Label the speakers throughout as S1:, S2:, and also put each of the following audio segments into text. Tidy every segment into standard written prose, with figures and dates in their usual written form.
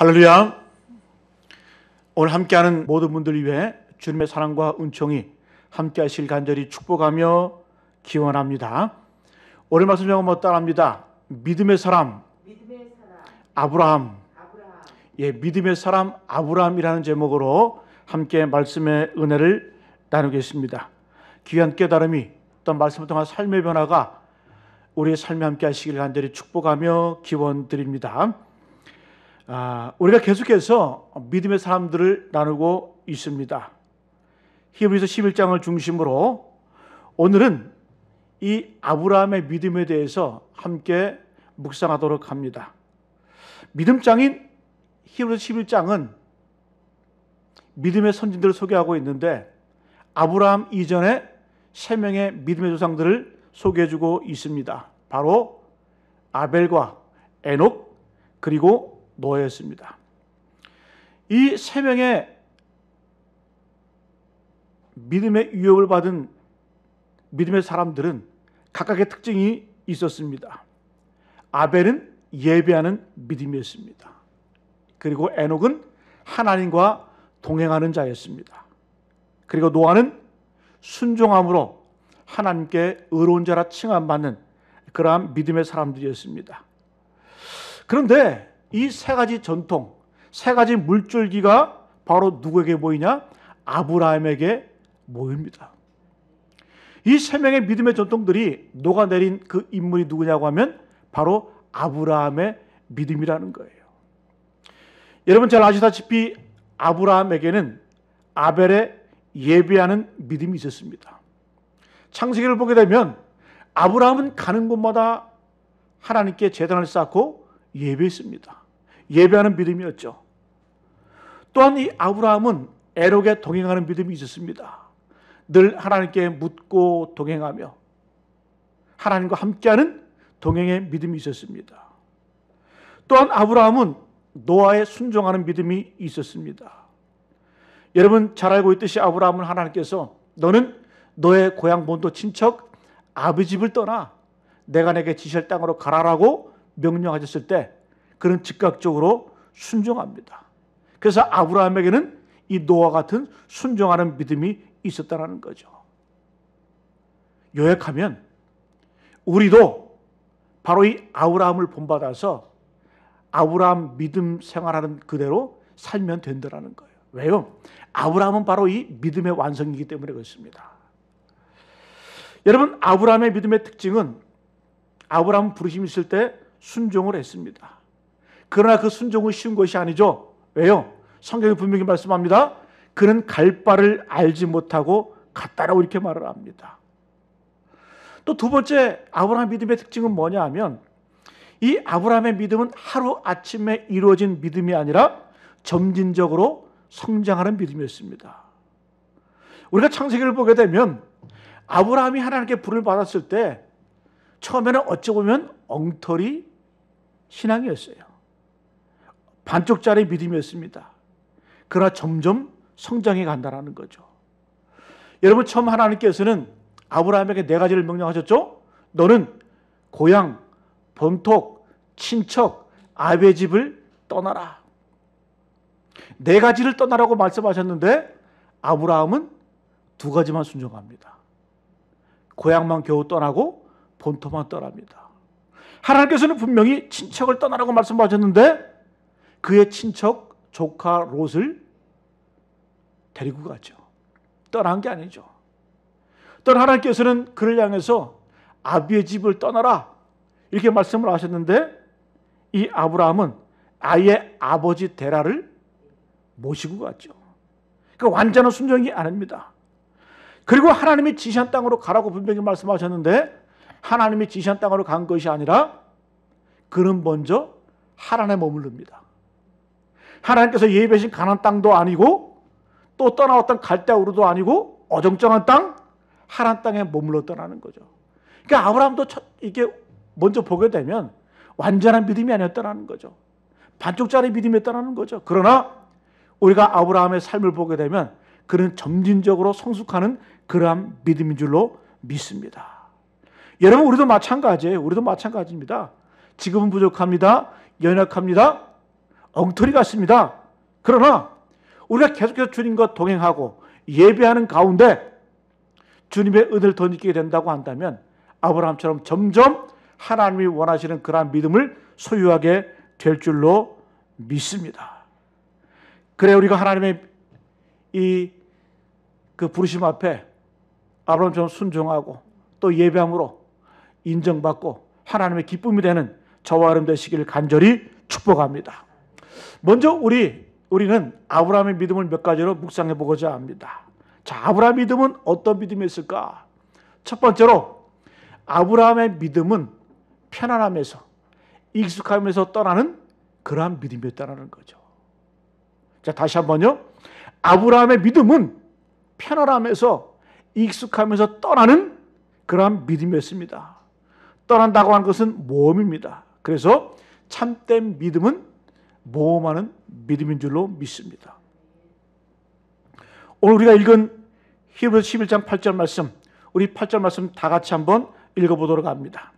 S1: 할렐루야. 오늘 함께하는 모든 분들 위해 주님의 사랑과 은총이 함께하실 간절히 축복하며 기원합니다. 오늘 말씀 제가 뭐 따라합니다. 믿음의 사람 아브라함. 믿음의 사람 아브라함이라는 제목으로 함께 말씀의 은혜를 나누겠습니다. 귀한 깨달음이 어떤 말씀을 통한 삶의 변화가 우리의 삶에 함께 하시길 간절히 축복하며 기원드립니다. 우리가 계속해서 믿음의 사람들을 나누고 있습니다. 히브리서 11장을 중심으로 오늘은 이 아브라함의 믿음에 대해서 함께 묵상하도록 합니다. 믿음장인 히브리서 11장은 믿음의 선진들을 소개하고 있는데 아브라함 이전에 3명의 믿음의 조상들을 소개해주고 있습니다. 바로 아벨과 에녹 그리고 노아였습니다. 이 3명의 믿음의 유업을 받은 믿음의 사람들은 각각의 특징이 있었습니다. 아벨은 예배하는 믿음이었습니다. 그리고 에녹은 하나님과 동행하는 자였습니다. 그리고 노아는 순종함으로 하나님께 의로운 자라 칭함받는 그러한 믿음의 사람들이었습니다. 그런데 이 3가지 전통, 3가지 물줄기가 바로 누구에게 모이냐? 아브라함에게 모입니다. 이 3명의 믿음의 전통들이 녹아내린 그 인물이 누구냐고 하면 바로 아브라함의 믿음이라는 거예요. 여러분 잘 아시다시피 아브라함에게는 아벨의 예배하는 믿음이 있었습니다. 창세기를 보게 되면 아브라함은 가는 곳마다 하나님께 제단을 쌓고 예배했습니다. 예배하는 믿음이었죠. 또한 이 아브라함은 에녹에 동행하는 믿음이 있었습니다. 늘 하나님께 묻고 동행하며 하나님과 함께하는 동행의 믿음이 있었습니다. 또한 아브라함은 노아에 순종하는 믿음이 있었습니다. 여러분 잘 알고 있듯이 아브라함은 하나님께서 너는 너의 고향 본토 친척 아버지 집을 떠나 내가 내게 지시할 땅으로 가라라고 명령하셨을 때 그는 즉각적으로 순종합니다. 그래서 아브라함에게는 이 노아 같은 순종하는 믿음이 있었다는 거죠. 요약하면 우리도 바로 이 아브라함을 본받아서 아브라함 믿음 생활하는 그대로 살면 된다는 거예요. 왜요? 아브라함은 바로 이 믿음의 완성이기 때문에 그렇습니다. 여러분 아브라함의 믿음의 특징은 아브라함은 부르심이 있을 때 순종을 했습니다. 그러나 그 순종은 쉬운 것이 아니죠. 왜요? 성경이 분명히 말씀합니다. 그는 갈 바를 알지 못하고 갔다라고 이렇게 말을 합니다. 또 두 번째 아브라함 믿음의 특징은 뭐냐 하면 이 아브라함의 믿음은 하루아침에 이루어진 믿음이 아니라 점진적으로 성장하는 믿음이었습니다. 우리가 창세기를 보게 되면 아브라함이 하나님께 부름을 받았을 때 처음에는 어찌 보면 엉터리 신앙이었어요. 반쪽짜리 믿음이었습니다. 그러나 점점 성장해 간다는 거죠. 여러분 처음 하나님께서는 아브라함에게 4가지를 명령하셨죠. 너는 고향, 본토, 친척, 아베 집을 떠나라. 4가지를 떠나라고 말씀하셨는데 아브라함은 2가지만 순종합니다. 고향만 겨우 떠나고 본토만 떠납니다. 하나님께서는 분명히 친척을 떠나라고 말씀하셨는데 그의 친척 조카 롯을 데리고 가죠. 떠난 게 아니죠. 또한 하나님께서는 그를 향해서 아비의 집을 떠나라 이렇게 말씀을 하셨는데 이 아브라함은 아이의 아버지 데라를 모시고 갔죠. 그러니까 완전한 순종이 아닙니다. 그리고 하나님이 지시한 땅으로 가라고 분명히 말씀하셨는데 하나님이 지시한 땅으로 간 것이 아니라 그는 먼저 하란에 머무릅니다. 하나님께서 예배하신 가나안 땅도 아니고 또 떠나왔던 갈대우르도 아니고 어정쩡한 땅 하란 땅에 머물렀다는 거죠. 그러니까 아브라함도 이게 먼저 보게 되면 완전한 믿음이 아니었다는 거죠. 반쪽짜리 믿음이었다는 거죠. 그러나 우리가 아브라함의 삶을 보게 되면 그는 점진적으로 성숙하는 그러한 믿음인 줄로 믿습니다. 여러분 우리도 마찬가지예요. 우리도 마찬가지입니다. 지금은 부족합니다. 연약합니다. 엉터리 같습니다. 그러나 우리가 계속해서 주님과 동행하고 예배하는 가운데 주님의 은혜를 더 느끼게 된다고 한다면 아브라함처럼 점점 하나님이 원하시는 그러한 믿음을 소유하게 될 줄로 믿습니다. 그래 우리가 하나님의 그 부르심 앞에 아브라함처럼 순종하고 또 예배함으로 인정받고 하나님의 기쁨이 되는 저와 여러분 되시기를 간절히 축복합니다. 먼저 우리는 아브라함의 믿음을 몇 가지로 묵상해 보고자 합니다. 자, 아브라함 믿음은 어떤 믿음이었을까? 첫 번째로 아브라함의 믿음은 편안함에서 익숙함에서 떠나는 그러한 믿음이었다는 거죠. 자, 다시 한번요. 아브라함의 믿음은 편안함에서 익숙함에서 떠나는 그러한 믿음이었습니다. 떠난다고 하는 것은 모험입니다. 그래서 참된 믿음은 모험하는 믿음인 줄로 믿습니다. 오늘 우리가 읽은 히브리서 11장 8절 말씀, 우리 8절 말씀 다 같이 한번 읽어보도록 합니다.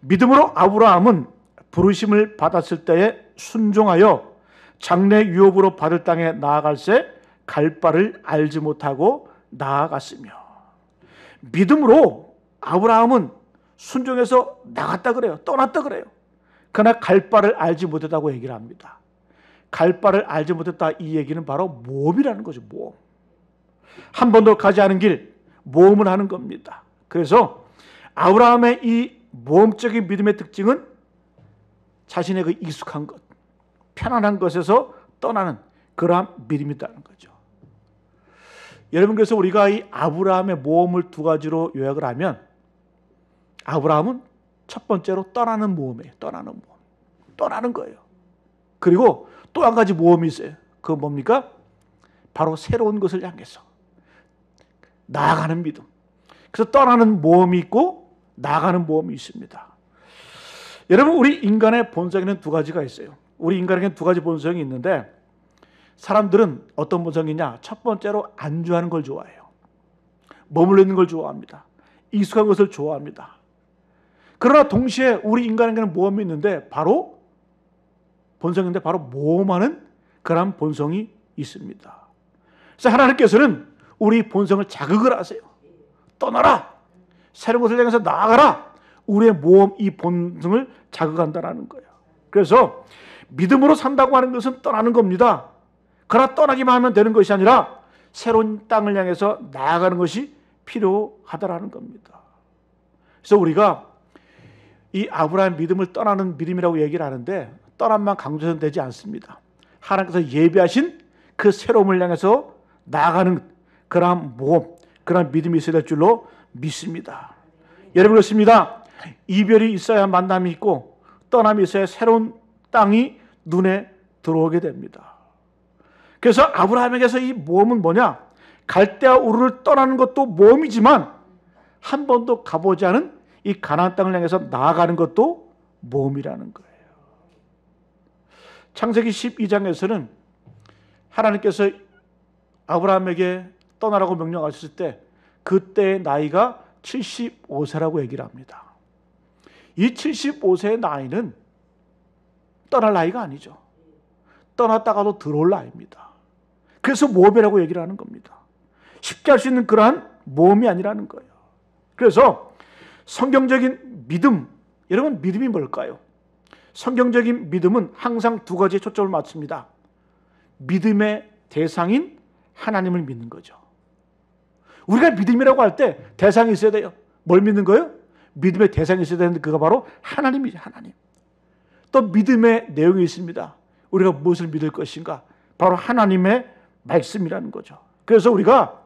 S1: 믿음으로 아브라함은 부르심을 받았을 때에 순종하여 장래 유업으로 받을 땅에 나아갈새 갈 바를 알지 못하고 나아갔으며, 믿음으로 아브라함은 순종해서 나갔다 그래요. 떠났다 그래요. 그러나 갈 바를 알지 못했다고 얘기를 합니다. 갈 바를 알지 못했다, 이 얘기는 바로 모험이라는 거죠. 모험. 한 번도 가지 않은 길, 모험을 하는 겁니다. 그래서 아브라함의 이 모험적인 믿음의 특징은 자신의 그 익숙한 것, 편안한 것에서 떠나는 그러한 믿음이라는 거죠. 여러분, 그래서 우리가 이 아브라함의 모험을 두 가지로 요약을 하면, 아브라함은 첫 번째로 떠나는 모험이에요. 떠나는 모험. 떠나는 거예요. 그리고 또 한 가지 모험이 있어요. 그건 뭡니까? 바로 새로운 것을 향해서 나아가는 믿음. 그래서 떠나는 모험이 있고 나아가는 모험이 있습니다. 여러분, 우리 인간의 본성에는 두 가지가 있어요. 우리 인간에게는 두 가지 본성이 있는데, 사람들은 어떤 본성이냐? 첫 번째로 안주하는 걸 좋아해요. 머물러 있는 걸 좋아합니다. 익숙한 것을 좋아합니다. 그러나 동시에 우리 인간에게는 모험이 있는데, 바로 본성인데 바로 모험하는 그런 본성이 있습니다. 그래서 하나님께서는 우리 본성을 자극을 하세요. 떠나라. 새로운 것을 향해서 나아가라. 우리의 모험, 이 본성을 자극한다는 거예요. 그래서 믿음으로 산다고 하는 것은 떠나는 겁니다. 그러나 떠나기만 하면 되는 것이 아니라 새로운 땅을 향해서 나아가는 것이 필요하다라는 겁니다. 그래서 우리가 이 아브라함 믿음을 떠나는 믿음이라고 얘기를 하는데, 떠남만 강조해서는 되지 않습니다. 하나님께서 예비하신 그 새로움을 향해서 나아가는 그러한 모험, 그러한 믿음이 있어야 될 줄로 믿습니다. 여러분, 그렇습니다. 이별이 있어야 만남이 있고 떠남이 있어야 새로운 땅이 눈에 들어오게 됩니다. 그래서 아브라함에게서 이 모험은 뭐냐? 갈대아 우르를 떠나는 것도 모험이지만 한 번도 가보지 않은 이 가나안 땅을 향해서 나아가는 것도 모험이라는 거예요. 창세기 12장에서는 하나님께서 아브라함에게 떠나라고 명령하셨을 때 그때의 나이가 75세라고 얘기를 합니다. 이 75세의 나이는 떠날 나이가 아니죠. 떠났다가도 들어올 나이입니다. 그래서 모험이라고 얘기를 하는 겁니다. 쉽게 할 수 있는 그러한 모험이 아니라는 거예요. 그래서 성경적인 믿음, 여러분, 믿음이 뭘까요? 성경적인 믿음은 항상 두 가지에 초점을 맞춥니다. 믿음의 대상인 하나님을 믿는 거죠. 우리가 믿음이라고 할 때 대상이 있어야 돼요. 뭘 믿는 거예요? 믿음의 대상이 있어야 되는데 그가 바로 하나님이죠. 하나님. 또 믿음의 내용이 있습니다. 우리가 무엇을 믿을 것인가? 바로 하나님의 말씀이라는 거죠. 그래서 우리가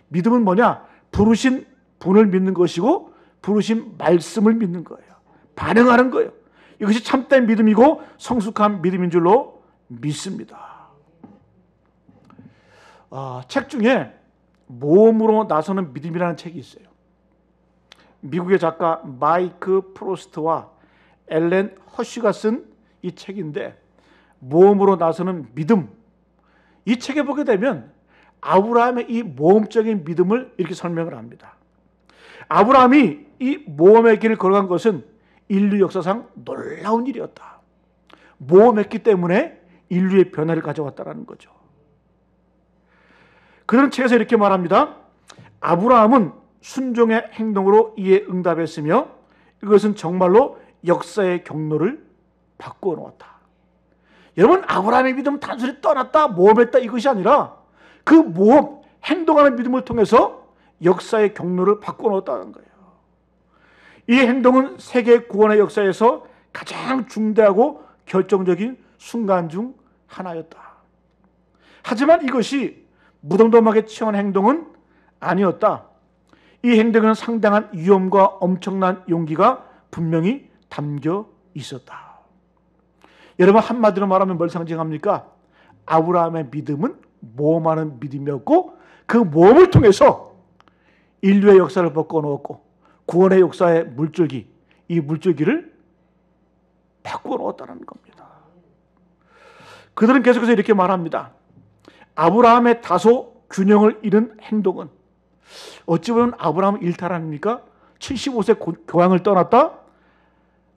S1: 믿음은 뭐냐? 부르신 분을 믿는 것이고 부르신 말씀을 믿는 거예요. 반응하는 거예요. 이것이 참된 믿음이고 성숙한 믿음인 줄로 믿습니다. 책 중에 모험으로 나서는 믿음이라는 책이 있어요. 미국의 작가 마이크 프로스트와 엘렌 허쉬가 쓴 이 책인데, 모험으로 나서는 믿음. 이 책에 보게 되면 아브라함의 이 모험적인 믿음을 이렇게 설명을 합니다. 아브라함이 이 모험의 길을 걸어간 것은 인류 역사상 놀라운 일이었다. 모험했기 때문에 인류의 변화를 가져왔다는 거죠. 그런 책에서 이렇게 말합니다. 아브라함은 순종의 행동으로 이에 응답했으며 이것은 정말로 역사의 경로를 바꾸어 놓았다. 여러분, 아브라함의 믿음은 단순히 떠났다, 모험했다 이것이 아니라 그 모험, 행동하는 믿음을 통해서 역사의 경로를 바꾸어 놓았다는 거예요. 이 행동은 세계 구원의 역사에서 가장 중대하고 결정적인 순간 중 하나였다. 하지만 이것이 무덤덤하게 치열한 행동은 아니었다. 이 행동에는 상당한 위험과 엄청난 용기가 분명히 담겨 있었다. 여러분, 한마디로 말하면 뭘 상징합니까? 아브라함의 믿음은 모험하는 믿음이었고 그 모험을 통해서 인류의 역사를 바꿔놓았고 구원의 역사의 물줄기, 이 물줄기를 바꿔놓았다는 겁니다. 그들은 계속해서 이렇게 말합니다. 아브라함의 다소 균형을 잃은 행동은, 어찌 보면 아브라함은 일탈 아닙니까? 75세 고향을 떠났다,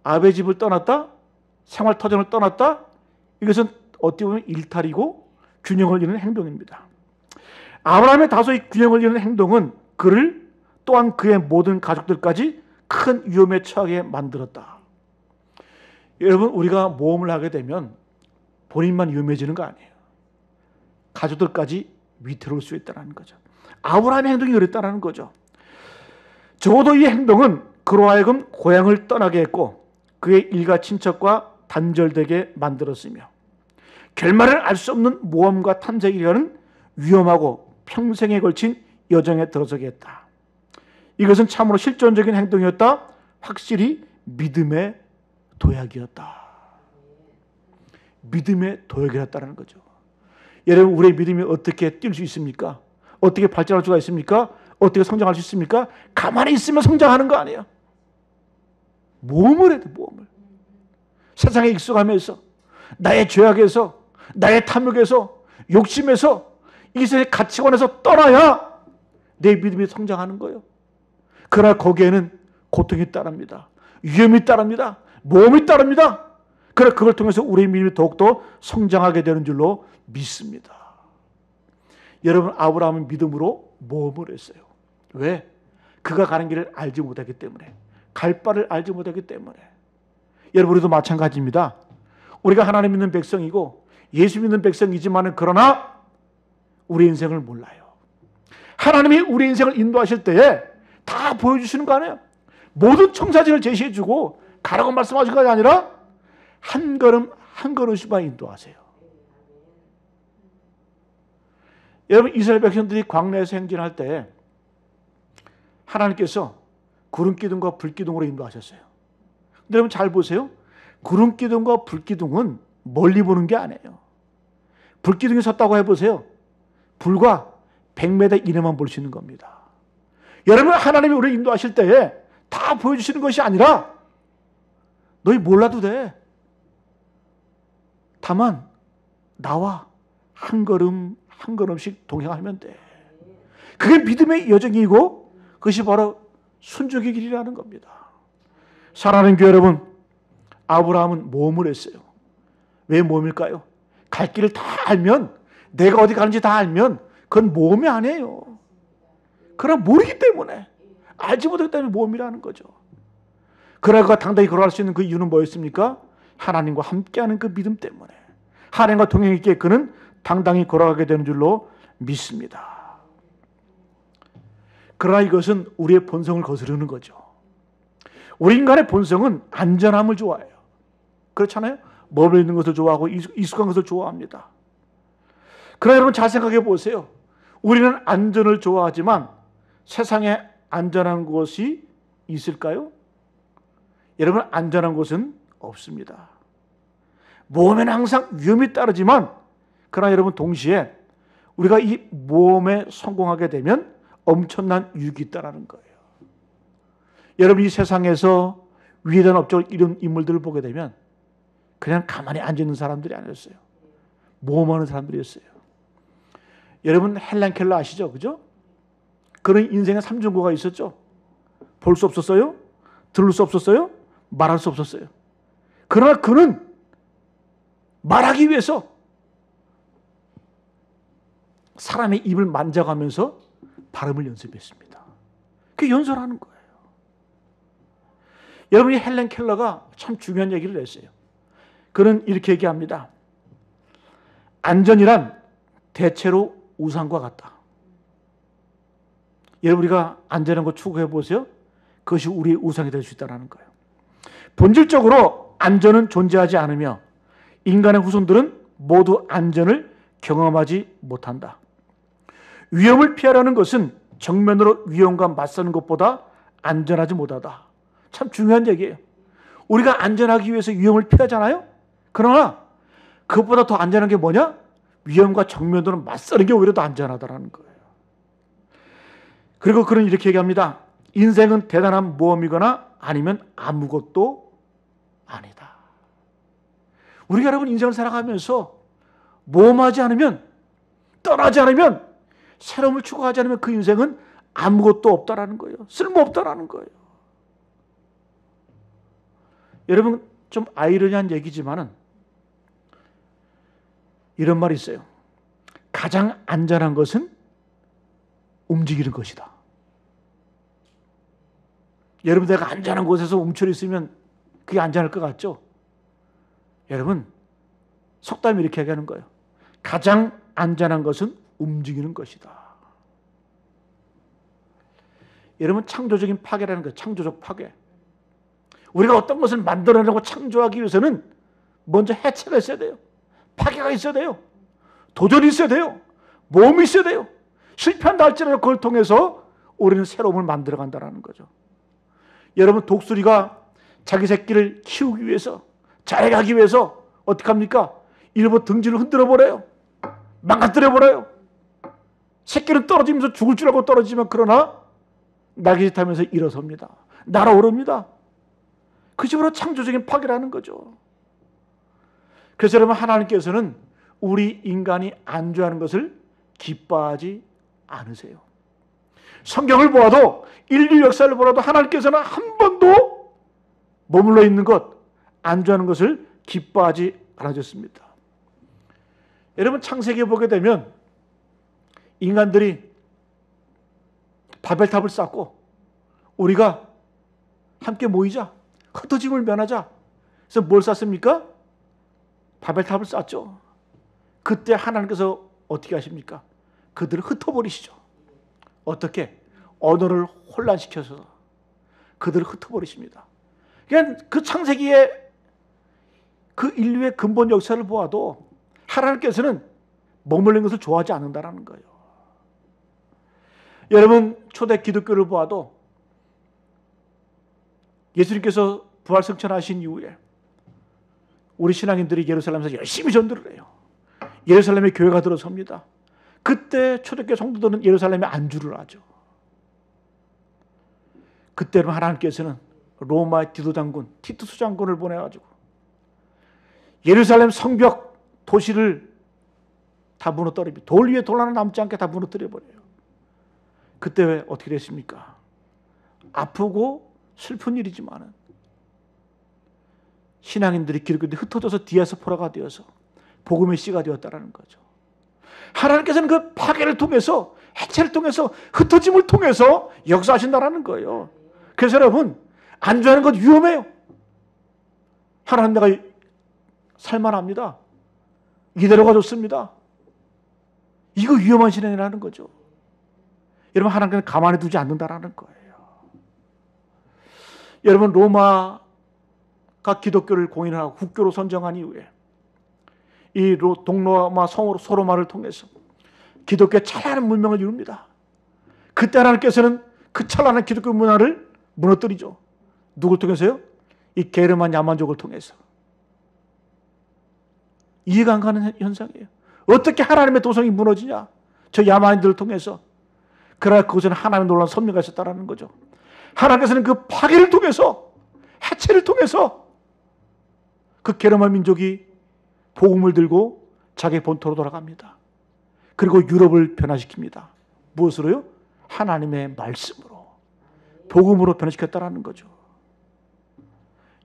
S1: 아베 집을 떠났다, 생활터전을 떠났다. 이것은 어찌 보면 일탈이고 균형을 잃은 행동입니다. 아브라함의 다소의 균형을 잃은 행동은 그를 또한 그의 모든 가족들까지 큰 위험에 처하게 만들었다. 여러분, 우리가 모험을 하게 되면 본인만 위험해지는 거 아니에요. 가족들까지 위태로울 수 있다는 거죠. 아브라함의 행동이 그랬다는 거죠. 적어도 이 행동은 그로 하여금 고향을 떠나게 했고 그의 일가 친척과 단절되게 만들었으며 결말을 알 수 없는 모험과 탐색이라는 위험하고 평생에 걸친 여정에 들어서게 했다. 이것은 참으로 실존적인 행동이었다. 확실히 믿음의 도약이었다. 믿음의 도약이었다는 거죠. 여러분, 우리의 믿음이 어떻게 뛸 수 있습니까? 어떻게 발전할 수가 있습니까? 어떻게 성장할 수 있습니까? 가만히 있으면 성장하는 거 아니에요. 모험을 해야 돼, 모험을. 세상에 익숙하면서, 나의 죄악에서, 나의 탐욕에서, 욕심에서, 이 세상의 가치관에서 떠나야 내 믿음이 성장하는 거예요. 그러나 거기에는 고통이 따릅니다. 위험이 따릅니다. 모험이 따릅니다. 그러나 그걸 통해서 우리의 믿음이 더욱더 성장하게 되는 줄로 믿습니다. 여러분, 아브라함은 믿음으로 모험을 했어요. 왜? 그가 가는 길을 알지 못하기 때문에, 갈 바를 알지 못하기 때문에. 여러분, 우리도 마찬가지입니다. 우리가 하나님 믿는 백성이고 예수 믿는 백성이지만 그러나 우리 인생을 몰라요. 하나님이 우리 인생을 인도하실 때에 다 보여주시는 거 아니에요. 모든 청사진을 제시해주고 가라고 말씀하신 것이 아니라 한 걸음 한 걸음씩만 인도하세요. 여러분, 이스라엘 백성들이 광야에서 행진할 때 하나님께서 구름기둥과 불기둥으로 인도하셨어요. 근데 여러분 잘 보세요. 구름기둥과 불기둥은 멀리 보는 게 아니에요. 불기둥이 섰다고 해보세요. 불과 100m 이내만 볼 수 있는 겁니다. 여러분, 하나님이 우리를 인도하실 때에 다 보여주시는 것이 아니라 너희 몰라도 돼. 다만 나와 한 걸음 한 걸음씩 동행하면 돼. 그게 믿음의 여정이고 그것이 바로 순종의 길이라는 겁니다. 사랑하는 교회 여러분, 아브라함은 모험을 했어요. 왜 모험일까요? 갈 길을 다 알면, 내가 어디 가는지 다 알면 그건 모험이 아니에요. 그러나 모르기 때문에, 알지 못하기 때문에 모험이라는 거죠. 그러나 그가 당당히 걸어갈 수 있는 그 이유는 뭐였습니까? 하나님과 함께하는 그 믿음 때문에, 하나님과 동행했기에 그는 당당히 걸어가게 되는 줄로 믿습니다. 그러나 이것은 우리의 본성을 거스르는 거죠. 우리 인간의 본성은 안전함을 좋아해요. 그렇잖아요? 머물러 있는 것을 좋아하고 익숙한 것을 좋아합니다. 그러나 여러분 잘 생각해 보세요. 우리는 안전을 좋아하지만 세상에 안전한 곳이 있을까요? 여러분, 안전한 곳은 없습니다. 모험에는 항상 위험이 따르지만 그러나 여러분 동시에 우리가 이 모험에 성공하게 되면 엄청난 유익이 있다는 거예요. 여러분, 이 세상에서 위대한 업적을 이룬 인물들을 보게 되면 그냥 가만히 앉아있는 사람들이 아니었어요. 모험하는 사람들이었어요. 여러분, 헬렌 켈러 아시죠? 그죠? 그런 인생의 삼중고가 있었죠. 볼 수 없었어요. 들을 수 없었어요. 말할 수 없었어요. 그러나 그는 말하기 위해서 사람의 입을 만져가면서 발음을 연습했습니다. 그게 연설하는 거예요. 여러분이 헬렌 켈러가 참 중요한 얘기를 했어요. 그는 이렇게 얘기합니다. 안전이란 대체로 우상과 같다. 여러분, 우리가 안전한 거 추구해 보세요. 그것이 우리의 우상이 될 수 있다는 거예요. 본질적으로 안전은 존재하지 않으며 인간의 후손들은 모두 안전을 경험하지 못한다. 위험을 피하려는 것은 정면으로 위험과 맞서는 것보다 안전하지 못하다. 참 중요한 얘기예요. 우리가 안전하기 위해서 위험을 피하잖아요. 그러나 그것보다 더 안전한 게 뭐냐? 위험과 정면으로 맞서는 게 오히려 더 안전하다는 거예요. 그리고 그는 이렇게 얘기합니다. 인생은 대단한 모험이거나 아니면 아무것도 아니다. 우리가 여러분 인생을 살아가면서 모험하지 않으면, 떠나지 않으면, 새로움을 추구하지 않으면 그 인생은 아무것도 없다라는 거예요. 쓸모없다라는 거예요. 여러분, 좀 아이러니한 얘기지만은 이런 말이 있어요. 가장 안전한 것은 움직이는 것이다. 여러분, 내가 안전한 곳에서 움츠려 있으면 그게 안전할 것 같죠? 여러분, 속담이 이렇게 얘기하는 거예요. 가장 안전한 것은 움직이는 것이다. 여러분, 창조적인 파괴라는 거예요. 창조적 파괴. 우리가 어떤 것을 만들어내고 창조하기 위해서는 먼저 해체가 있어야 돼요. 파괴가 있어야 돼요. 도전이 있어야 돼요. 모험이 있어야 돼요. 실패한다 할지라도 그걸 통해서 우리는 새로움을 만들어간다는 거죠. 여러분, 독수리가 자기 새끼를 키우기 위해서, 자라가기 위해서 어떻게 합니까? 일부 등지를 흔들어 버려요. 망가뜨려 버려요. 새끼는 떨어지면서 죽을 줄 알고 떨어지지만 그러나 날개짓 하면서 일어섭니다. 날아오릅니다. 그것이 바로 창조적인 파괴라는 거죠. 그래서 여러분, 하나님께서는 우리 인간이 안주하는 것을 기뻐하지 않으세요. 성경을 보아도, 인류 역사를 보아도 하나님께서는 한 번도 머물러 있는 것, 안주하는 것을 기뻐하지 않으셨습니다. 여러분, 창세기에 보게 되면 인간들이 바벨탑을 쌓고 우리가 함께 모이자, 흩어짐을 면하자. 그래서 뭘 쌓습니까? 바벨탑을 쌓죠. 그때 하나님께서 어떻게 하십니까? 그들을 흩어버리시죠. 어떻게? 언어를 혼란시켜서 그들을 흩어버리십니다. 그러니까 그 창세기의 그 인류의 근본 역사를 보아도 하나님께서는 머물는 것을 좋아하지 않는다는 거예요. 여러분, 초대 기독교를 보아도 예수님께서 부활승천하신 이후에 우리 신앙인들이 예루살렘에서 열심히 전도를 해요. 예루살렘에 교회가 들어섭니다. 그때 초대교회 성도들은 예루살렘에 안주를 하죠. 그때는 하나님께서는 로마의 디도장군 티투스 장군을 보내가지고 예루살렘 성벽 도시를 다 무너뜨립니다. 돌 위에 돌 하나 남지 않게 다 무너뜨려버려요. 그때 왜 어떻게 됐습니까? 아프고 슬픈 일이지만은 신앙인들이 기독교들이 흩어져서 디아스포라가 되어서 복음의 씨가 되었다는 거죠. 하나님께서는 그 파괴를 통해서, 해체를 통해서, 흩어짐을 통해서 역사하신다는 거예요. 그래서 여러분, 안주하는 것 위험해요. 하나님, 내가 살만합니다. 이대로가 좋습니다. 이거 위험한 신앙이라는 거죠. 여러분, 하나님께서는 가만히 두지 않는다는 거예요. 여러분, 로마가 기독교를 공인하고 국교로 선정한 이후에 이 동로마 소로마를 통해서 기독교의 찬란한 문명을 이룹니다. 그때 하나님께서는 그 찬란한 기독교 문화를 무너뜨리죠. 누굴 통해서요? 이 게르만 야만족을 통해서. 이해가 안 가는 현상이에요. 어떻게 하나님의 도성이 무너지냐? 저 야만인들을 통해서. 그러나 그것은 하나님의 놀라운 섭리가 있었다는 거죠. 하나님께서는 그 파괴를 통해서, 해체를 통해서 그 게르만 민족이 복음을 들고 자기 본토로 돌아갑니다. 그리고 유럽을 변화시킵니다. 무엇으로요? 하나님의 말씀으로, 복음으로 변화시켰다는 거죠.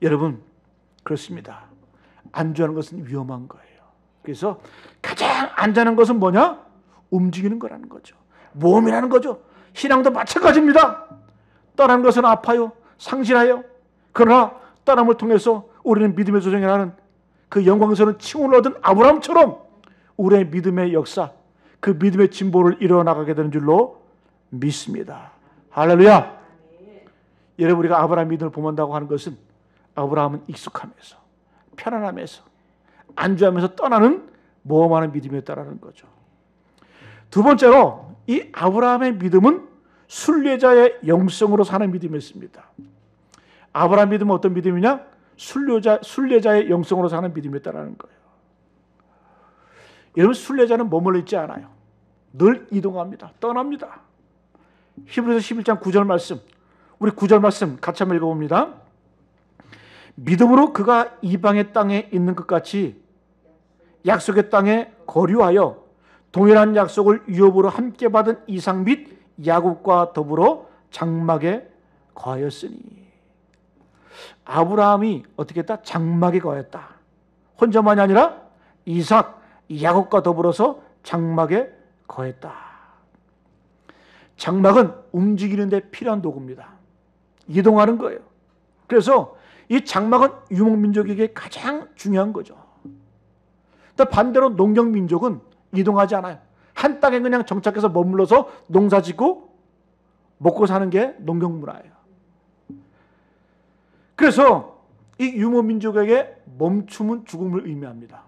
S1: 여러분, 그렇습니다. 안주하는 것은 위험한 거예요. 그래서 가장 안전한 것은 뭐냐? 움직이는 거라는 거죠. 모험이라는 거죠. 신앙도 마찬가지입니다. 떠나는 것은 아파요. 상실해요. 그러나 떠남을 통해서 우리는 믿음의 조정이라는 그 영광스러운 칭호를 얻은 아브라함처럼 우리의 믿음의 역사, 그 믿음의 진보를 이뤄나가게 되는 줄로 믿습니다. 할렐루야. 여러분, 우리가 아브라함 믿음을 본다고 하는 것은 아브라함은 익숙함에서, 편안함에서, 안주하면서 떠나는 모험하는 믿음이었다는 거죠. 두 번째로 이 아브라함의 믿음은 순례자의 영성으로 사는 믿음이었습니다. 아브라함 믿음은 어떤 믿음이냐? 순례자의 영성으로 사는 믿음이었다는 거예요. 여러분, 순례자는 머물러 있지 않아요. 늘 이동합니다. 떠납니다. 히브리서 11장 9절 말씀, 우리 9절 말씀 같이 한번 읽어봅니다. 믿음으로 그가 이방의 땅에 있는 것 같이 약속의 땅에 거류하여 동일한 약속을 유업으로 함께 받은 이삭 및 야곱과 더불어 장막에 거하였으니. 아브라함이 어떻게 했다? 장막에 거했다. 혼자만이 아니라 이삭, 야곱과 더불어서 장막에 거했다. 장막은 움직이는 데 필요한 도구입니다. 이동하는 거예요. 그래서 이 장막은 유목민족에게 가장 중요한 거죠. 반대로 농경민족은 이동하지 않아요. 한 땅에 그냥 정착해서 머물러서 농사짓고 먹고 사는 게 농경문화예요. 그래서 이 유목민족에게 멈춤은 죽음을 의미합니다.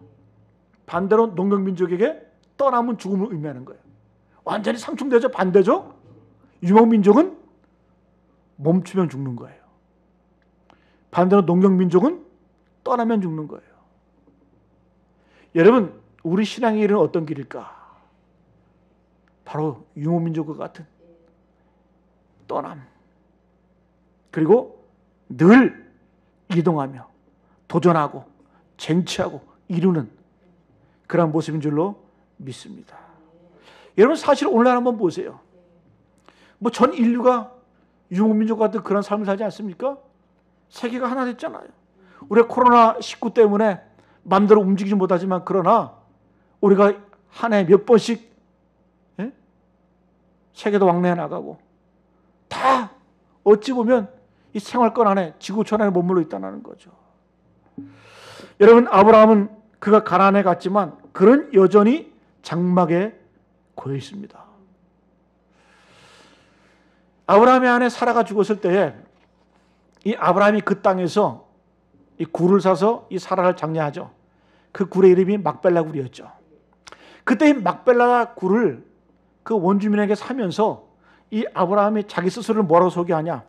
S1: 반대로 농경민족에게 떠남은 죽음을 의미하는 거예요. 완전히 상충되죠. 반대죠. 유목민족은 멈추면 죽는 거예요. 반대로 농경민족은 떠나면 죽는 거예요. 여러분, 우리 신앙의 길은 어떤 길일까? 바로 유목민족과 같은 떠남, 그리고 늘 이동하며 도전하고 쟁취하고 이루는 그런 모습인 줄로 믿습니다. 여러분, 사실 오늘날 한번 보세요. 전 인류가 유목민족 같은 그런 삶을 살지 않습니까? 세계가 하나 됐잖아요. 우리가 코로나19 때문에 마음대로 움직이지 못하지만, 그러나 우리가 한 해 몇 번씩 세계도 왕래해 나가고, 다 어찌 보면 이 생활권 안에, 지구촌 안에 머물러 있다는 거죠. 여러분, 아브라함은 그가 가나안에 갔지만 그는 여전히 장막에 고여 있습니다. 아브라함의 아내 사라가 죽었을 때에 이 아브라함이 그 땅에서 이 굴을 사서 이 사라를 장례하죠. 그 굴의 이름이 막벨라 굴이었죠. 그때 이 막벨라 굴을 그 원주민에게 사면서 이 아브라함이 자기 스스로를 뭐라고 소개하냐?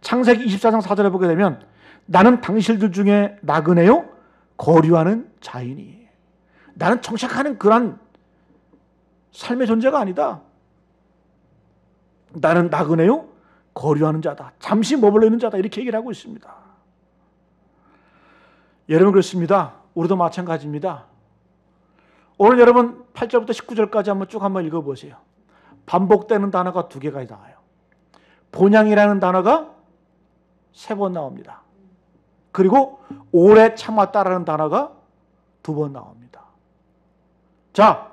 S1: 창세기 24장 4절에 보게 되면 나는 당신들 중에 나그네요 거류하는 자이니. 나는 정착하는 그런 삶의 존재가 아니다. 나는 나그네요 거류하는 자다. 잠시 머물러 있는 자다. 이렇게 얘기를 하고 있습니다. 여러분, 그렇습니다. 우리도 마찬가지입니다. 오늘 여러분 8절부터 19절까지 한번 읽어보세요. 반복되는 단어가 두 개가 나와요. 본향이라는 단어가 3번 나옵니다. 그리고 오래 참았다라는 단어가 2번 나옵니다. 자,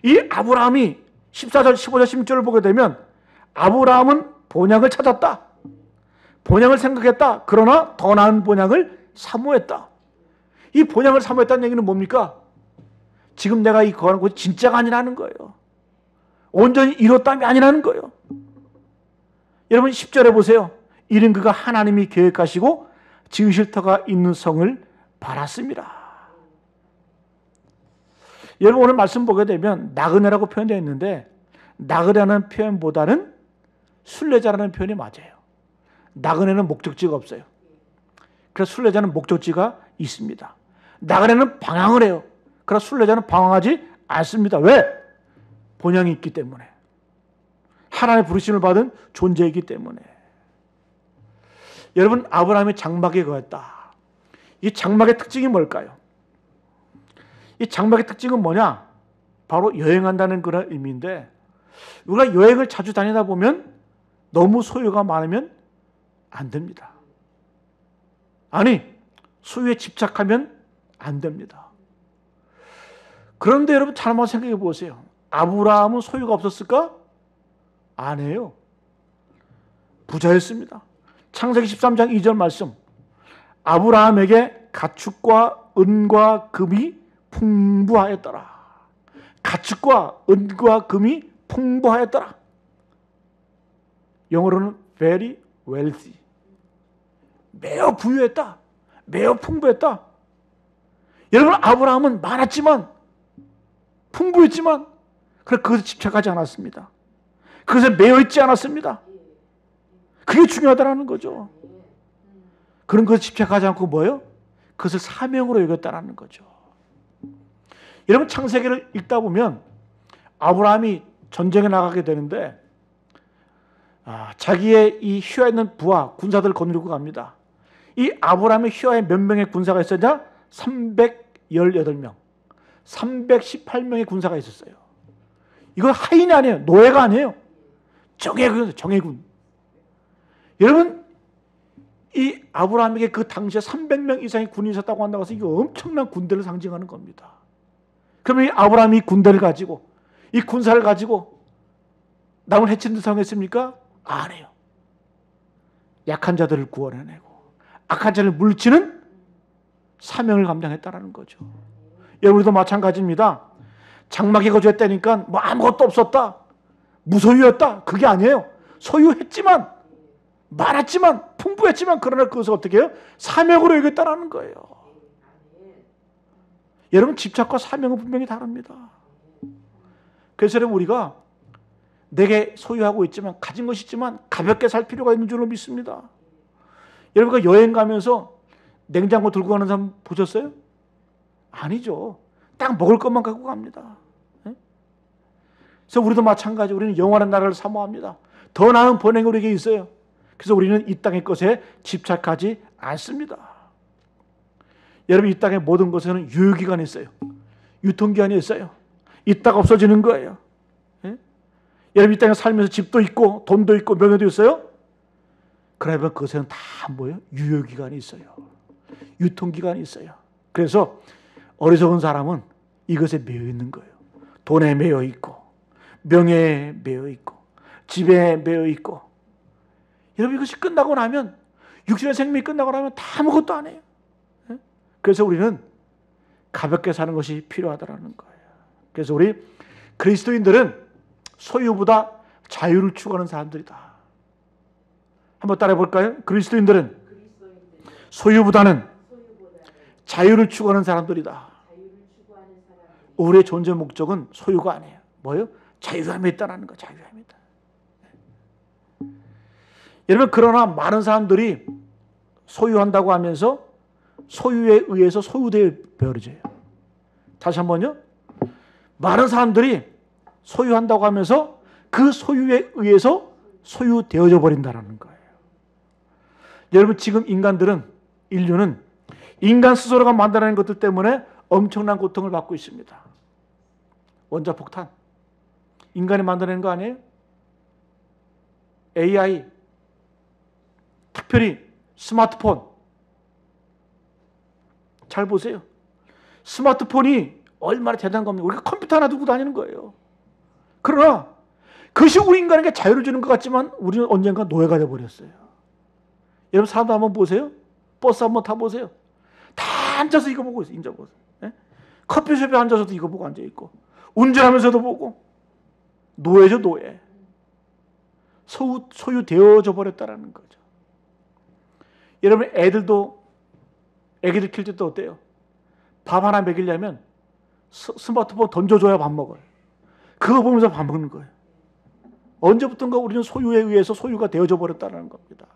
S1: 이 아브라함이 14절, 15절, 16절을 보게 되면 아브라함은 본향을 찾았다. 본향을 생각했다. 그러나 더 나은 본향을 사모했다. 이 본향을 사모했다는 얘기는 뭡니까? 지금 내가 이 거하는 것이 진짜가 아니라는 거예요. 온전히 이뤘다이 아니라는 거예요. 여러분 10절에 보세요. 이는 그가 하나님이 계획하시고 지으실 터가 있는 성을 바랐습니다. 여러분, 오늘 말씀 보게 되면 나그네라고 표현되어 있는데 나그네라는 표현보다는 순례자라는 표현이 맞아요. 나그네는 목적지가 없어요. 그래서 순례자는 목적지가 있습니다. 나그네는 방황을 해요. 그래서 순례자는 방황하지 않습니다. 왜? 본향이 있기 때문에. 하나님의 부르심을 받은 존재이기 때문에. 여러분, 아브라함이 장막에 거했다. 이 장막의 특징이 뭘까요? 이 장막의 특징은 뭐냐? 바로 여행한다는 그런 의미인데, 우리가 여행을 자주 다니다 보면 너무 소유가 많으면 안 됩니다. 아니, 소유에 집착하면 안 됩니다. 그런데 여러분 잘 한번 생각해 보세요. 아브라함은 소유가 없었을까? 아니에요. 부자였습니다. 창세기 13장 2절 말씀. 아브라함에게 가축과 은과 금이 풍부하였더라. 가축과 은과 금이 풍부하였더라. 영어로는 very wealthy. 매우 부유했다. 매우 풍부했다. 여러분, 아브라함은 많았지만, 풍부했지만, 그것에 집착하지 않았습니다. 그것에 매여 있지 않았습니다. 그게 중요하다는 거죠. 그런 것에 집착하지 않고 뭐예요? 그것을 사명으로 여겼다는 거죠. 여러분, 창세기를 읽다 보면 아브라함이 전쟁에 나가게 되는데 자기의 이 휘하 있는 부하 군사들을 거느리고 갑니다. 이 아브라함의 휘하에 몇 명의 군사가 있었냐? 318명, 318명의 군사가 있었어요. 이건 하인이 아니에요. 노예가 아니에요. 정예군. 여러분, 이 아브라함에게 그 당시에 300명 이상의 군인이 있었다고 한다고 해서 이거 엄청난 군대를 상징하는 겁니다. 그러면 이 아브라함이 군대를 가지고 이 군사를 가지고 남을 해치는 듯 사용했습니까? 아니에요. 약한 자들을 구원해내고 악한 자를 물리치는 사명을 감당했다는 거죠. 여러분도 마찬가지입니다. 장막에 거주했다니까 뭐 아무것도 없었다, 무소유였다, 그게 아니에요. 소유했지만, 많았지만, 풍부했지만, 그러나 그것을 어떻게 해요? 사명으로 여겼다는 거예요. 여러분, 집착과 사명은 분명히 다릅니다. 그래서 여러분, 우리가 내게 소유하고 있지만, 가진 것이 있지만 가볍게 살 필요가 있는 줄로 믿습니다. 여러분가 여행 가면서 냉장고 들고 가는 사람 보셨어요? 아니죠. 딱 먹을 것만 갖고 갑니다. 그래서 우리도 마찬가지. 우리는 영원한 나라를 사모합니다. 더 나은 번영이 우리에게 있어요. 그래서 우리는 이 땅의 것에 집착하지 않습니다. 여러분, 이 땅의 모든 것에는 유효기간이 있어요. 유통기한이 있어요. 있다가 없어지는 거예요. 여러분, 이 땅에 살면서 집도 있고 돈도 있고 명예도 있어요. 그러면 그것에는 다 뭐예요? 유효기간이 있어요. 유통기간이 있어요. 그래서 어리석은 사람은 이것에 매여 있는 거예요. 돈에 매여 있고 명예에 매여 있고 집에 매여 있고. 여러분, 이것이 끝나고 나면, 육신의 생명이 끝나고 나면 다 아무것도 안 해요. 그래서 우리는 가볍게 사는 것이 필요하다는 거예요. 그래서 우리 그리스도인들은 소유보다 자유를 추구하는 사람들이다. 한번 따라해 볼까요? 그리스도인들은 소유보다는 자유를 추구하는 사람들이다. 우리의 존재 목적은 소유가 아니에요. 뭐예요? 자유함에 있다는 거. 자유함에 있다. 여러분, 그러나 많은 사람들이 소유한다고 하면서 소유에 의해서 소유되어 버려져요. 다시 한번요. 많은 사람들이 소유한다고 하면서 그 소유에 의해서 소유되어져 버린다는 거예요. 여러분, 지금 인류는 인간 스스로가 만들어낸 것들 때문에 엄청난 고통을 받고 있습니다. 원자폭탄, 인간이 만들어낸 거 아니에요? AI, 특별히 스마트폰. 잘 보세요. 스마트폰이 얼마나 대단한 겁니까? 우리가 컴퓨터 하나 두고 다니는 거예요. 그러나 그것이 우리 인간에게 자유를 주는 것 같지만 우리는 언젠가 노예가 되어버렸어요. 여러분, 사람도 한번 보세요. 버스 한번 타보세요. 다 앉아서 이거 보고 있어요. 앉아보세요. 커피숍에 앉아서도 이거 보고 앉아있고, 운전하면서도 보고. 노예죠, 노예. 소유되어져 버렸다는 거죠. 여러분, 애기들 킬 때도 어때요? 밥 하나 먹이려면 스마트폰 던져줘야 밥 먹어요. 그거 보면서 밥 먹는 거예요. 언제부턴가 우리는 소유에 의해서 소유가 되어져 버렸다는 겁니다.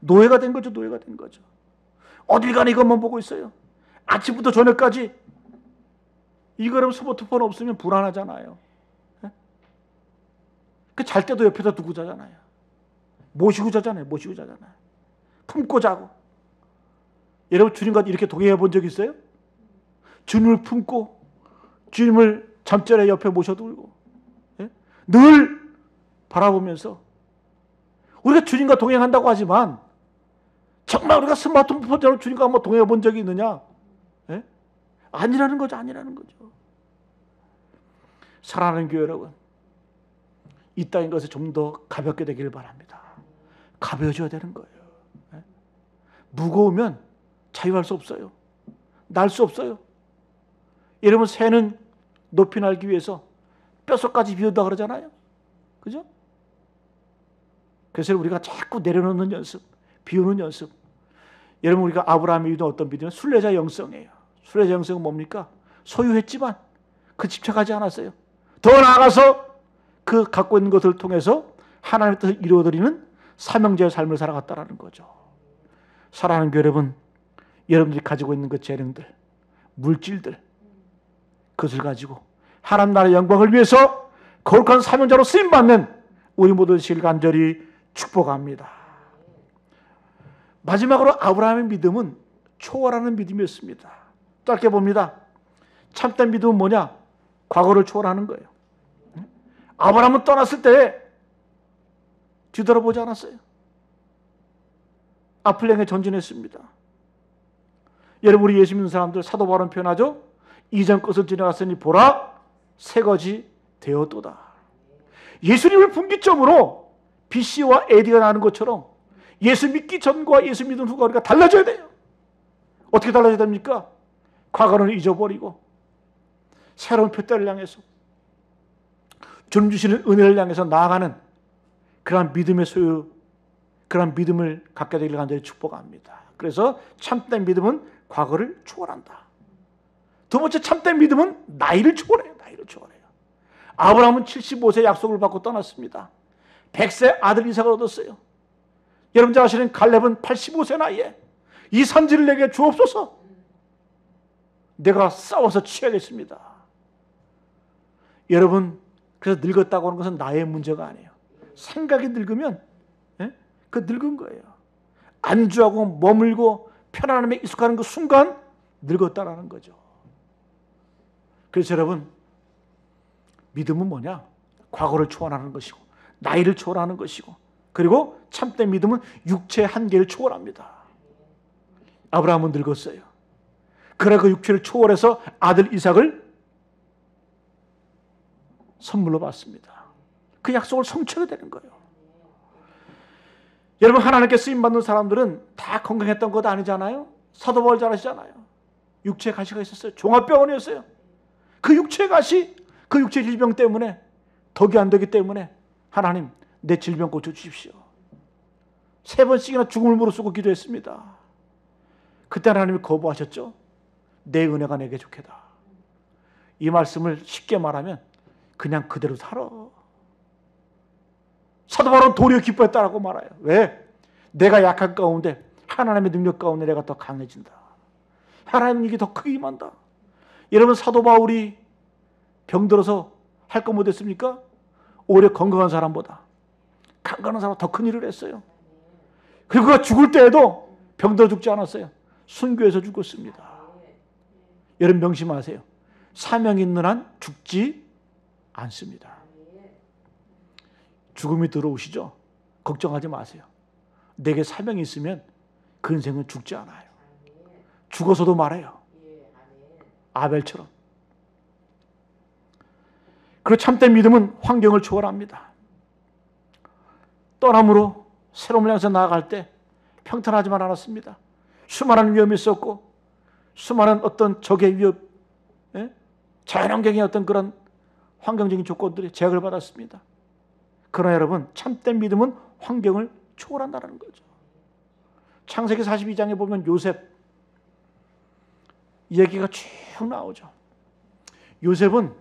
S1: 노예가 된 거죠, 노예가 된 거죠. 어딜 가나 이것만 보고 있어요. 아침부터 저녁까지. 이거라면 스마트폰 없으면 불안하잖아요. 잘 때도 옆에다 두고 자잖아요. 모시고 자잖아요. 품고 자고. 여러분, 주님과 이렇게 동행해 본 적 있어요? 주님을 품고 주님을 잠자리에 옆에 모셔두고 늘 바라보면서. 우리가 주님과 동행한다고 하지만 정말 우리가 스마트폰처럼 주님과 한번 동행해 본 적이 있느냐? 아니라는 거죠. 사랑하는 교회 여러분, 이 땅인 것에 좀 더 가볍게 되길 바랍니다. 가벼워져야 되는 거예요. 무거우면 자유할 수 없어요. 날 수 없어요. 여러분, 새는 높이 날기 위해서 뼛속까지 비운다 그러잖아요. 그죠? 그래서 우리가 자꾸 내려놓는 연습, 비우는 연습. 여러분, 우리가 아브라함이 믿은 어떤 믿음은 순례자 영성이에요. 순례자 영성은 뭡니까? 소유했지만 그 집착하지 않았어요. 더 나아가서 그 갖고 있는 것을 통해서 하나님의 뜻을 이루어드리는 사명자의 삶을 살아갔다는 거죠. 사랑하는 교회 여러분, 여러분들이 가지고 있는 그 재능들, 물질들, 그것을 가지고 하나님 나라의 영광을 위해서 거룩한 사명자로 쓰임받는 우리 모두 되시길 간절히 축복합니다. 마지막으로 아브라함의 믿음은 초월하는 믿음이었습니다. 짧게 봅니다. 참된 믿음은 뭐냐? 과거를 초월하는 거예요. 아브라함은 떠났을 때 뒤돌아보지 않았어요. 앞을 향해 전진했습니다. 여러분, 우리 예수 믿는 사람들 사도 바울은 표현하죠. 이전 것을 지나갔으니 보라 새것이 되었도다. 예수님을 분기점으로 BC와 AD가 나는 것처럼 예수 믿기 전과 예수 믿은 후가 우리가 달라져야 돼요. 어떻게 달라져야 됩니까? 과거는 잊어버리고 새로운 표대를 향해서 주님 주시는 은혜를 향해서 나아가는 그러한 믿음의 소유, 그러한 믿음을 갖게 되기를 간절히 축복합니다. 그래서 참된 믿음은 과거를 초월한다. 두 번째, 참된 믿음은 나이를 초월해요. 나이를 초월해요. 아브라함은 75세 약속을 받고 떠났습니다. 100세 아들 이삭을 얻었어요. 여러분 잘 아시는 갈렙은 85세 나이에 이 산지를 내게 주옵소서. 내가 싸워서 취하겠습니다. 여러분, 그래서 늙었다고 하는 것은 나의 문제가 아니에요. 생각이 늙으면 그 늙은 거예요. 안주하고 머물고 편안함에 익숙하는 그 순간 늙었다라는 거죠. 그래서 여러분, 믿음은 뭐냐? 과거를 초월하는 것이고 나이를 초월하는 것이고, 그리고 참된 믿음은 육체의 한계를 초월합니다. 아브라함은 늙었어요. 그러나 그 육체를 초월해서 아들 이삭을 선물로 받습니다. 그 약속을 성취하게 되는 거예요. 여러분, 하나님께 쓰임받는 사람들은 다 건강했던 것 아니잖아요. 사도 바울 잘 아시잖아요. 육체의 가시가 있었어요. 종합병원이었어요. 그 육체의 가시, 그 육체의 질병 때문에 덕이 안 되기 때문에 하나님 내 질병 고쳐주십시오. 3번씩이나 죽음을 무릅쓰고 기도했습니다. 그때 하나님이 거부하셨죠. 내 은혜가 내게 좋게다. 이 말씀을 쉽게 말하면 그냥 그대로 살아. 사도 바울은 도리어 기뻐했다라고 말해요. 왜? 내가 약한 가운데 하나님의 능력 가운데 내가 더 강해진다. 하나님의 일이 더 크게 임한다. 여러분, 사도 바울이 병들어서 할 거 못했습니까? 오히려 건강한 사람보다 강건한 사람 더 큰 일을 했어요. 그리고 그가 죽을 때에도 병들어 죽지 않았어요. 순교해서 죽었습니다. 여러분 명심하세요. 사명 있는 한 죽지 않습니다. 죽음이 들어오시죠? 걱정하지 마세요. 내게 사명이 있으면 그 인생은 죽지 않아요. 죽어서도 말해요. 아벨처럼. 그리고 참된 믿음은 환경을 초월합니다. 떠남으로 새로운 향해서 나아갈 때 평탄하지만 않았습니다. 수많은 위험이 있었고 수많은 어떤 적의 위협, 자연환경의 어떤 그런 환경적인 조건들이 제약을 받았습니다. 그러나 여러분, 참된 믿음은 환경을 초월한다는 거죠. 창세기 42장에 보면 요셉 얘기가 쭉 나오죠. 요셉은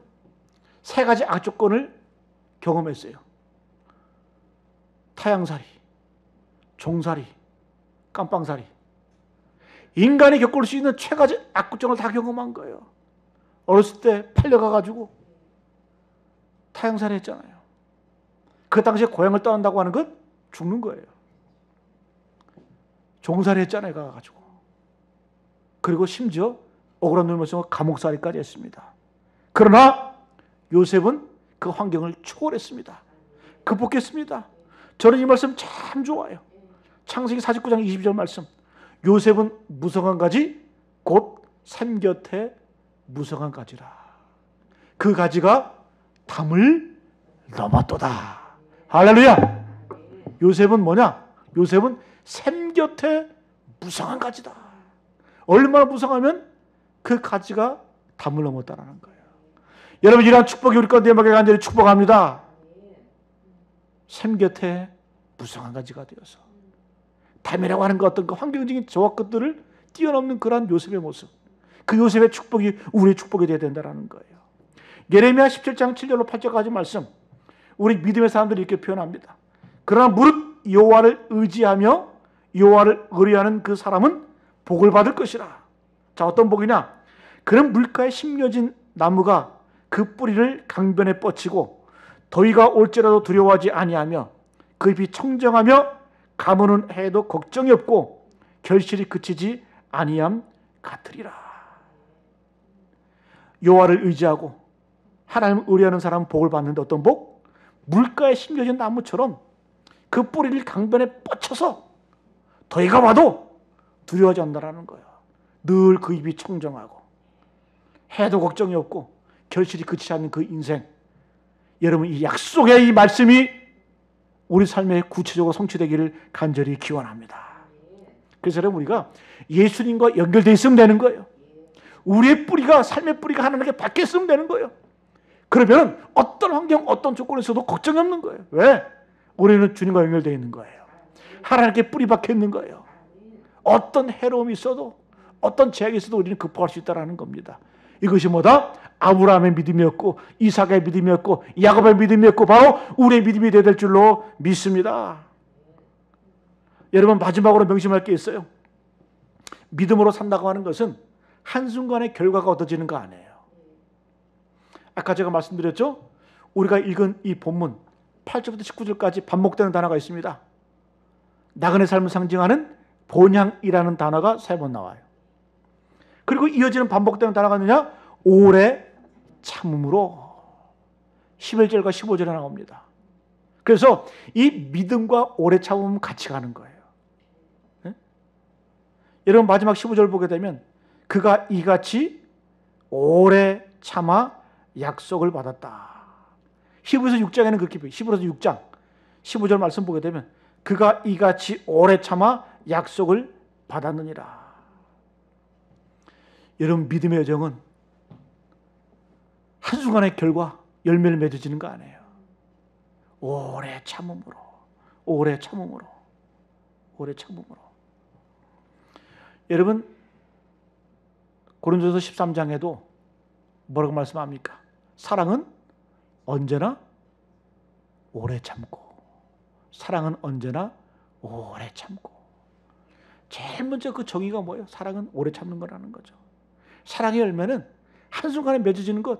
S1: 3가지 악조건을 경험했어요. 타양살이, 종살이, 깜빵살이. 인간이 겪을 수 있는 최가지 악조건을 다 경험한 거예요. 어렸을 때 팔려가가지고 타양살이 했잖아요. 그 당시에 고향을 떠난다고 하는 건 죽는 거예요. 종살이 했잖아요, 가가지고. 그리고 심지어 억울한 놈을 쓰고 감옥살이까지 했습니다. 그러나 요셉은 그 환경을 초월했습니다. 극복했습니다. 저는 이 말씀 참 좋아요. 창세기 49장 22절 말씀. 요셉은 무성한 가지 곧 샘 곁에 무성한 가지라. 그 가지가 담을 넘었도다. 할렐루야. 요셉은 뭐냐? 요셉은 샘 곁에 무성한 가지다. 얼마나 무성하면 그 가지가 담을 넘었다라는 거예요. 여러분, 이러한 축복이 우리 가운데 임하게 간절히 축복합니다. 샘 곁에 무성한 가지가 되어서 담이라고 하는 것, 어떤 그 환경적인 저와 것들을 뛰어넘는 그러한 요셉의 모습, 그 요셉의 축복이 우리의 축복이 되어야 된다는 거예요. 예레미야 17장 7절로 8절까지 말씀, 우리 믿음의 사람들이 이렇게 표현합니다. 그러나 무릇 여호와를 의지하며 여호와를 의뢰하는 그 사람은 복을 받을 것이라. 자, 어떤 복이냐? 그런 물가에 심겨진 나무가 그 뿌리를 강변에 뻗치고 더위가 올지라도 두려워하지 아니하며 그 잎이 청정하며 가무는 해도 걱정이 없고 결실이 그치지 아니함 같으리라. 여호와를 의지하고 하나님을 의뢰하는 사람은 복을 받는데 어떤 복? 물가에 심겨진 나무처럼 그 뿌리를 강변에 뻗쳐서 더위가 와도 두려워하지 않는다는 거예요. 늘 그 잎이 청정하고 해도 걱정이 없고 결실이 그치지 않는 그 인생. 여러분, 이 약속의 이 말씀이 우리 삶에 구체적으로 성취되기를 간절히 기원합니다. 그래서 여러분, 우리가 예수님과 연결되어 있으면 되는 거예요. 우리의 뿌리가, 삶의 뿌리가 하나님께 박혀 있으면 되는 거예요. 그러면 어떤 환경, 어떤 조건에서도 걱정이 없는 거예요. 왜? 우리는 주님과 연결되어 있는 거예요. 하나님께 뿌리 박혀 있는 거예요. 어떤 해로움이 있어도, 어떤 제약이 있어도 우리는 극복할 수 있다는 겁니다. 이것이 뭐다? 아브라함의 믿음이었고, 이삭의 믿음이었고, 야곱의 믿음이었고, 바로 우리의 믿음이 되어야 될 줄로 믿습니다. 여러분, 마지막으로 명심할 게 있어요. 믿음으로 산다고 하는 것은 한순간에 결과가 얻어지는 거 아니에요. 아까 제가 말씀드렸죠? 우리가 읽은 이 본문 8절부터 19절까지 반복되는 단어가 있습니다. 나그네 삶을 상징하는 본향이라는 단어가 3번 나와요. 그리고 이어지는 반복되는 단어가 뭐냐? 오래 참음으로 11절과 15절에 나옵니다. 그래서 이 믿음과 오래 참음은 같이 가는 거예요. 네? 여러분, 마지막 15절 보게 되면 그가 이같이 오래 참아 약속을 받았다. 히브리서 6장에는 그렇게 보여요. 히브리서 6장 15절 말씀 보게 되면 그가 이같이 오래 참아 약속을 받았느니라. 여러분, 믿음의 여정은 한순간의 결과, 열매를 맺어지는 거 아니에요. 오래 참음으로, 오래 참음으로, 오래 참음으로. 여러분, 고린도서 13장에도 뭐라고 말씀합니까? 사랑은 언제나 오래 참고, 사랑은 언제나 오래 참고. 제일 먼저 그 정의가 뭐예요? 사랑은 오래 참는 거라는 거죠. 사랑의 열매는 한순간에 맺어지는 것.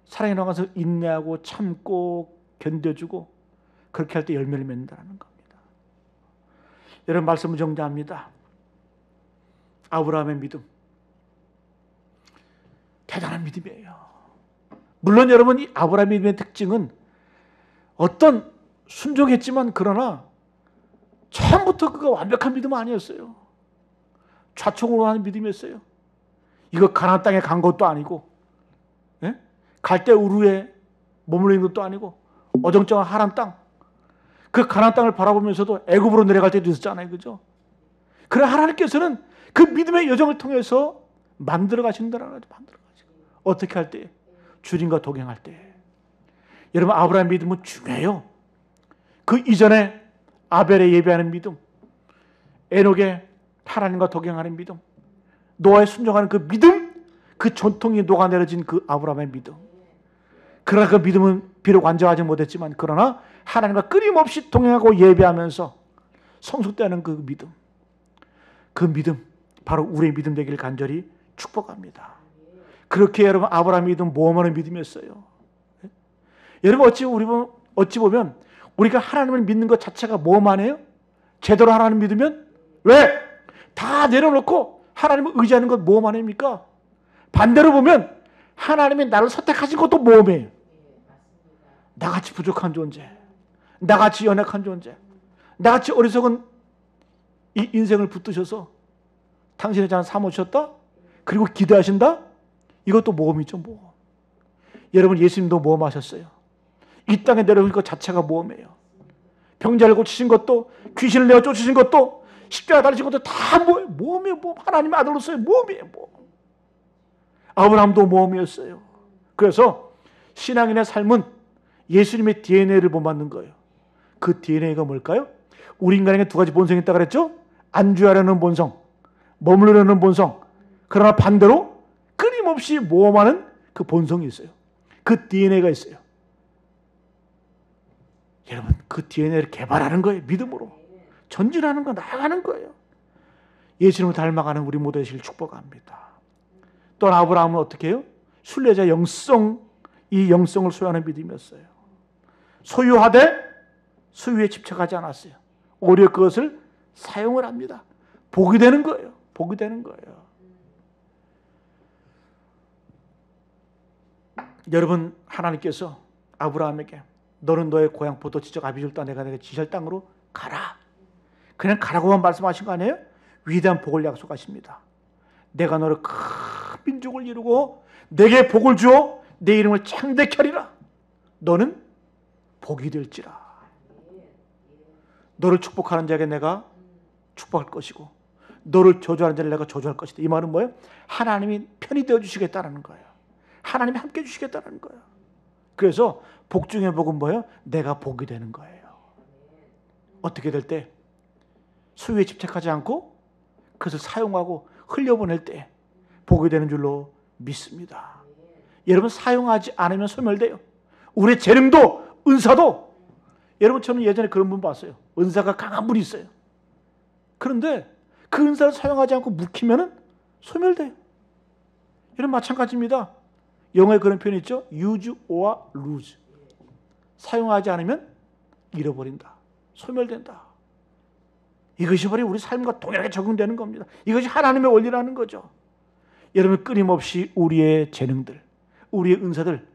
S1: 사랑에 나가서 인내하고 참고 견뎌주고 그렇게 할 때 열매를 맺는다는 겁니다. 여러분, 말씀을 정리합니다. 아브라함의 믿음, 대단한 믿음이에요. 물론 여러분, 이 아브라함의 믿음의 특징은 어떤 순종했지만 그러나 처음부터 그가 완벽한 믿음은 아니었어요. 좌충우로 하는 믿음이었어요. 이거 가나안 땅에 간 것도 아니고, 예? 갈대 우르에 머물러 있는 것도 아니고, 어정쩡한 하란 땅, 그 가나안 땅을 바라보면서도 애굽으로 내려갈 때도 있었잖아요, 그죠? 그래, 하나님께서는 그 믿음의 여정을 통해서 만들어 가신다는 거죠. 만들어 가시고 어떻게 할 때? 주님과 동행할 때. 여러분, 아브라함의 믿음은 중요해요. 그 이전에 아벨의 예배하는 믿음, 에녹의 하나님과 동행하는 믿음, 노아에 순종하는 그 믿음, 그 전통이 녹아내려진 그 아브라함의 믿음. 그러나 그 믿음은 비록 완전하지 못했지만 그러나 하나님과 끊임없이 동행하고 예배하면서 성숙되는 그 믿음, 그 믿음, 바로 우리의 믿음 되기를 간절히 축복합니다. 그렇게 여러분, 아브라함의 믿음 모험하는 믿음이었어요. 여러분, 어찌 보면 우리가 하나님을 믿는 것 자체가 모험하네요. 제대로 하나님 믿으면 왜? 다 내려놓고 하나님을 의지하는 것 모험 아닙니까? 반대로 보면 하나님이 나를 선택하신 것도 모험이에요. 나같이 부족한 존재, 나같이 연약한 존재, 나같이 어리석은 이 인생을 붙드셔서 당신의 자는 삼으셨다? 그리고 기대하신다? 이것도 모험이죠, 모험. 여러분 예수님도 모험하셨어요. 이 땅에 내려오신 것 자체가 모험이에요. 병자를 고치신 것도, 귀신을 내어 쫓으신 것도, 십자가 달리신 것도 다 모험이에요. 모험. 하나님의 아들로서의 모험이에요. 모험. 아브라함도 모험이었어요. 그래서 신앙인의 삶은 예수님의 DNA를 본받는 거예요. 그 DNA가 뭘까요? 우리 인간에게 두 가지 본성이 있다고 그랬죠? 안주하려는 본성, 머무르려는 본성, 그러나 반대로 끊임없이 모험하는 그 본성이 있어요. 그 DNA가 있어요. 여러분, 그 DNA를 개발하는 거예요. 믿음으로. 전진하는 거, 나아가는 거예요. 예수님을 닮아가는 우리 모두 되시길 축복합니다. 또 아브라함은 어떻게 해요? 순례자 영성, 이 영성을 소유하는 믿음이었어요. 소유하되 소유에 집착하지 않았어요. 오히려 그것을 사용을 합니다. 복이 되는 거예요. 복이 되는 거예요. 여러분, 하나님께서 아브라함에게 너는 너의 고향 보도지적 아비줄 땅 내가 내게 지시할 땅으로 가라. 그냥 가라고만 말씀하신 거 아니에요? 위대한 복을 약속하십니다. 내가 너를 큰 민족을 이루고 내게 복을 주어 내 이름을 창대케 하리라. 너는 복이 될지라. 너를 축복하는 자에게 내가 축복할 것이고 너를 저주하는 자를 내가 저주할 것이다. 이 말은 뭐예요? 하나님이 편이 되어 주시겠다는 거예요. 하나님이 함께 주시겠다는 거예요. 그래서 복 중의 복은 뭐예요? 내가 복이 되는 거예요. 어떻게 될 때? 소유에 집착하지 않고 그것을 사용하고 흘려보낼 때 복이 되는 줄로 믿습니다. 여러분, 사용하지 않으면 소멸돼요. 우리의 재능도 은사도, 여러분 저는 예전에 그런 분 봤어요. 은사가 강한 분이 있어요. 그런데 그 은사를 사용하지 않고 묵히면 소멸돼요. 여러분 마찬가지입니다. 영어에 그런 표현이 있죠. use or lose. 사용하지 않으면 잃어버린다. 소멸된다. 이것이 바로 우리 삶과 동일하게 적용되는 겁니다. 이것이 하나님의 원리라는 거죠. 여러분, 끊임없이 우리의 재능들, 우리의 은사들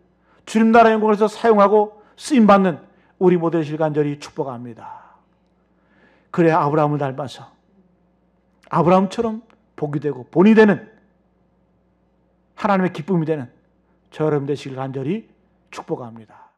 S1: 주님 나라 영광을 위해서 사용하고 쓰임받는 우리 모두 되시길 간절히 축복합니다. 그래야 아브라함을 닮아서 아브라함처럼 복이 되고 본이 되는 하나님의 기쁨이 되는 저 여러분 되시길 간절히 축복합니다.